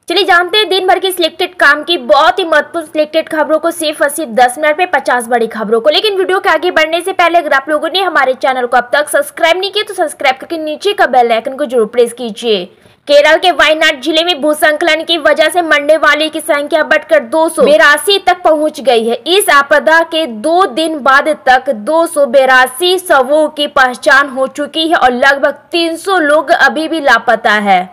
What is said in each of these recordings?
चलिए जानते हैं दिन भर की सिलेक्टेड काम की बहुत ही महत्वपूर्ण सिलेक्टेड खबरों को सिर्फ और सिर्फ 10 मिनट में 50 बड़ी खबरों को। लेकिन वीडियो के आगे बढ़ने से पहले अगर आप लोगों ने हमारे चैनल को अब तक सब्सक्राइब नहीं किया तो सब्सक्राइब करके नीचे का बेल आइकन को जरूर प्रेस कीजिए। केरल के वायनाड जिले में भूस्खलन की वजह से मरने वाले की संख्या बढ़कर 282 तक पहुंच गई है। इस आपदा के 2 दिन बाद तक 282 शवों की पहचान हो चुकी है और लगभग 300 लोग अभी भी लापता है।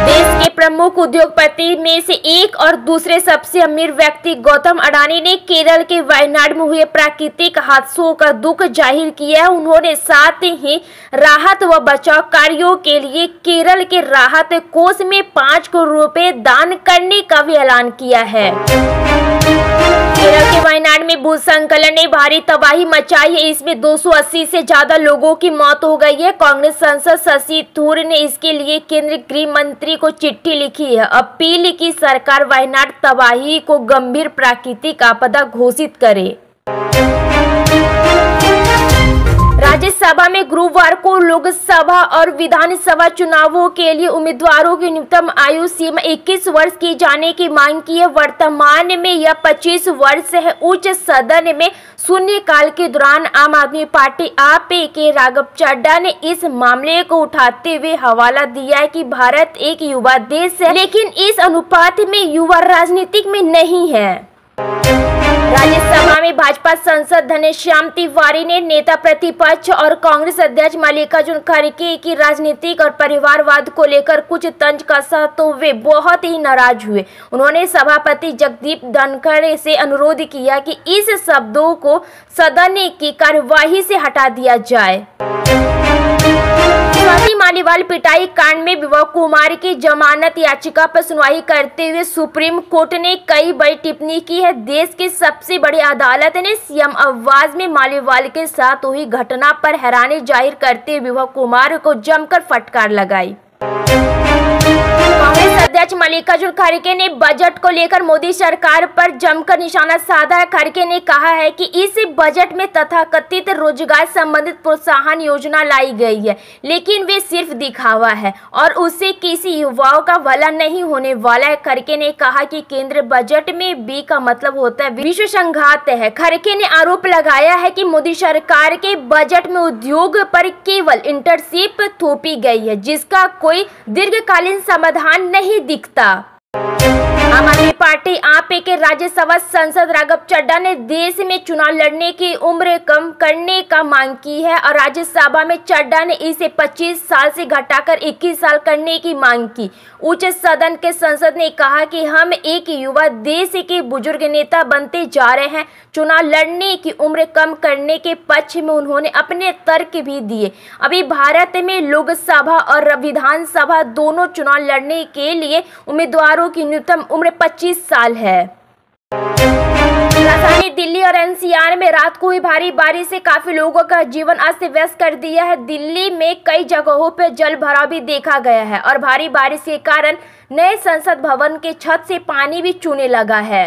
देश के प्रमुख उद्योगपति में से एक और दूसरे सबसे अमीर व्यक्ति गौतम अडानी ने केरल के वायनाड में हुए प्राकृतिक हादसों का दुख जाहिर किया है। उन्होंने साथ ही राहत व बचाव कार्यों के लिए केरल के राहत कोष में 5 करोड़ रुपए दान करने का भी ऐलान किया है। केरल के वायनाड में भूस्खलन ने भारी तबाही मचाई है। इसमें 280 से ज्यादा लोगों की मौत हो गई है। कांग्रेस सांसद शशि थरूर ने इसके लिए केंद्रीय गृह मंत्री को चिट्ठी लिखी है। अपील की सरकार वायनाड तबाही को गंभीर प्राकृतिक आपदा घोषित करे। राज्यसभा में गुरुवार को लोकसभा और विधानसभा चुनावों के लिए उम्मीदवारों की न्यूनतम आयु सीमा 21 वर्ष की जाने की मांग की है। वर्तमान में यह 25 वर्ष है। उच्च सदन में शून्यकाल के दौरान आम आदमी पार्टी आप के राघव चड्ढा ने इस मामले को उठाते हुए हवाला दिया है कि भारत एक युवा देश है, लेकिन इस अनुपात में युवा राजनीतिक में नहीं है। राज्यसभा में भाजपा सांसद घनश्याम तिवारी ने नेता प्रतिपक्ष और कांग्रेस अध्यक्ष मल्लिकार्जुन खड़गे की राजनीतिक और परिवारवाद को लेकर कुछ तंज कसा तो वे बहुत ही नाराज हुए। उन्होंने सभापति जगदीप धनखड़ से अनुरोध किया कि इस शब्दों को सदन की कार्यवाही से हटा दिया जाए। स्वाति मालीवाल पिटाई कांड में विभा कुमार की जमानत याचिका पर सुनवाई करते हुए सुप्रीम कोर्ट ने कई बड़ी टिप्पणी की है। देश की सबसे बड़ी अदालत ने सीएम आवाज में मालीवाल के साथ हुई घटना पर हैरानी जाहिर करते हुए विभा कुमार को जमकर फटकार लगाई। कांग्रेस अध्यक्ष मल्लिकार्जुन खड़गे ने बजट को लेकर मोदी सरकार पर जमकर निशाना साधा है। खड़गे ने कहा है कि इस बजट में तथाकथित रोजगार संबंधित प्रोत्साहन योजना लाई गई है, लेकिन वे सिर्फ दिखावा है और उससे किसी युवाओं का भला नहीं होने वाला है। खड़गे ने कहा कि केंद्र बजट में बी का मतलब होता है विश्व संघात है। खड़गे ने आरोप लगाया है कि मोदी सरकार के बजट में उद्योग पर केवल इंटर्नशिप थोपी गई है, जिसका कोई दीर्घकालीन समाधान नहीं दिखता। आम आदमी पार्टी आप के राज्यसभा सांसद राघव चड्ढा ने देश में चुनाव लड़ने की उम्र कम करने का मांग की है और राज्यसभा में चड्ढा ने इसे 25 साल से घटाकर 21 साल करने की मांग की। उच्च सदन के सांसद ने कहा कि हम एक युवा देश के बुजुर्ग नेता बनते जा रहे हैं। चुनाव लड़ने की उम्र कम करने के पक्ष में उन्होंने अपने तर्क भी दिए। अभी भारत में लोकसभा और विधानसभा दोनों चुनाव लड़ने के लिए उम्मीदवारों की न्यूनतम उम्र 25 साल है। राजधानी दिल्ली और एनसीआर में रात को हुई भारी बारिश से काफी लोगों का जीवन अस्त व्यस्त कर दिया है। दिल्ली में कई जगहों पर जल भराव भी देखा गया है और भारी बारिश के कारण नए संसद भवन के छत से पानी भी चूने लगा है।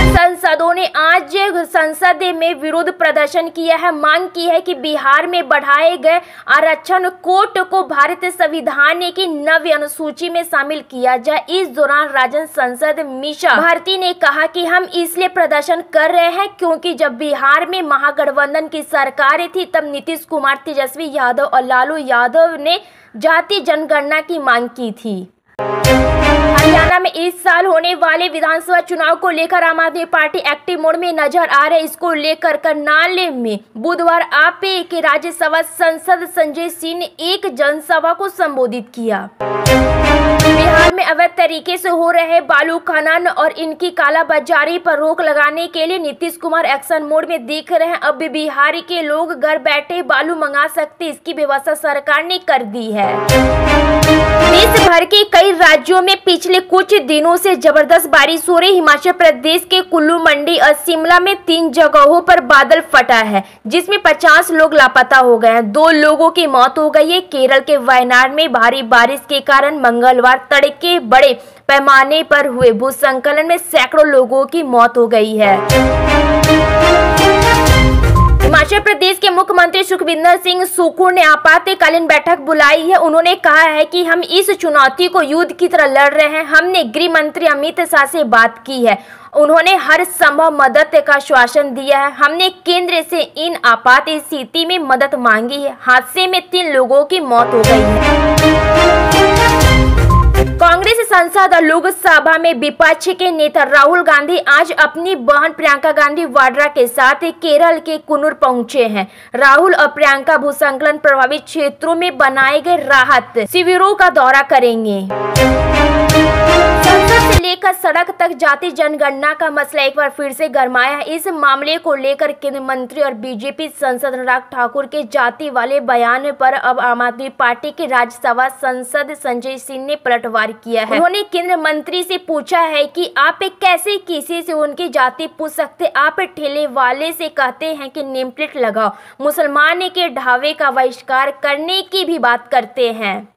सांसदों ने आज संसद में विरोध प्रदर्शन किया है। मांग की है कि बिहार में बढ़ाए गए आरक्षण कोट को भारतीय संविधान की नवी अनुसूची में शामिल किया जाए। इस दौरान राजन सांसद मीशा भारती ने कहा कि हम इसलिए प्रदर्शन कर रहे हैं क्योंकि जब बिहार में महागठबंधन की सरकार थी तब नीतीश कुमार, तेजस्वी यादव और लालू यादव ने जाति जनगणना की मांग की थी। हरियाणा में इस साल होने वाले विधानसभा चुनाव को लेकर आम आदमी पार्टी एक्टिव मोड में नजर आ रही है। इसको लेकर करनाल में बुधवार आप के राज्यसभा सांसद संजय सिंह ने एक जनसभा को संबोधित किया। बिहार में अवैध तरीके से हो रहे बालू खनन और इनकी कालाबाजारी पर रोक लगाने के लिए नीतीश कुमार एक्शन मोड में दिख रहे हैं। अब बिहार के लोग घर बैठे बालू मंगा सकते, इसकी व्यवस्था सरकार ने कर दी है। देश भर के कई राज्यों में पिछले कुछ दिनों से जबरदस्त बारिश हो रही। हिमाचल प्रदेश के कुल्लू, मंडी और शिमला में 3 जगहों पर बादल फटा है, जिसमें 50 लोग लापता हो गए हैं। 2 लोगों की मौत हो गई है। केरल के वायनाड में भारी बारिश के कारण मंगलवार तड़के बड़े पैमाने पर हुए भूस्खलन में सैकड़ों लोगों की मौत हो गई है। हिमाचल प्रदेश के मुख्यमंत्री सुखविंदर सिंह सुक्खू ने आपातकालीन बैठक बुलाई है। उन्होंने कहा है कि हम इस चुनौती को युद्ध की तरह लड़ रहे हैं। हमने गृह मंत्री अमित शाह से बात की है, उन्होंने हर संभव मदद का आश्वासन दिया है। हमने केंद्र से इन आपात स्थिति में मदद मांगी है। हादसे में 3 लोगों की मौत हो गई है। कांग्रेस संसद और लोकसभा में विपक्ष के नेता राहुल गांधी आज अपनी बहन प्रियंका गांधी वाड्रा के साथ केरल के कूनूर पहुंचे हैं। राहुल और प्रियंका भूस्खलन प्रभावित क्षेत्रों में बनाए गए राहत शिविरों का दौरा करेंगे। संसद से लेकर सड़क तक जाति जनगणना का मसला एक बार फिर से गरमाया है। इस मामले को लेकर केंद्रीय मंत्री और बीजेपी सांसद अनुराग ठाकुर के जाति वाले बयान पर अब आम आदमी पार्टी के राज्यसभा सांसद संजय सिंह ने पलटवार किया है। उन्होंने केंद्रीय मंत्री से पूछा है कि आप कैसे किसी से उनकी जाति पूछ सकते, आप ठेले वाले से कहते हैं कि नेम प्लेट लगाओ, मुसलमान के ढाबे का बहिष्कार करने की भी बात करते हैं।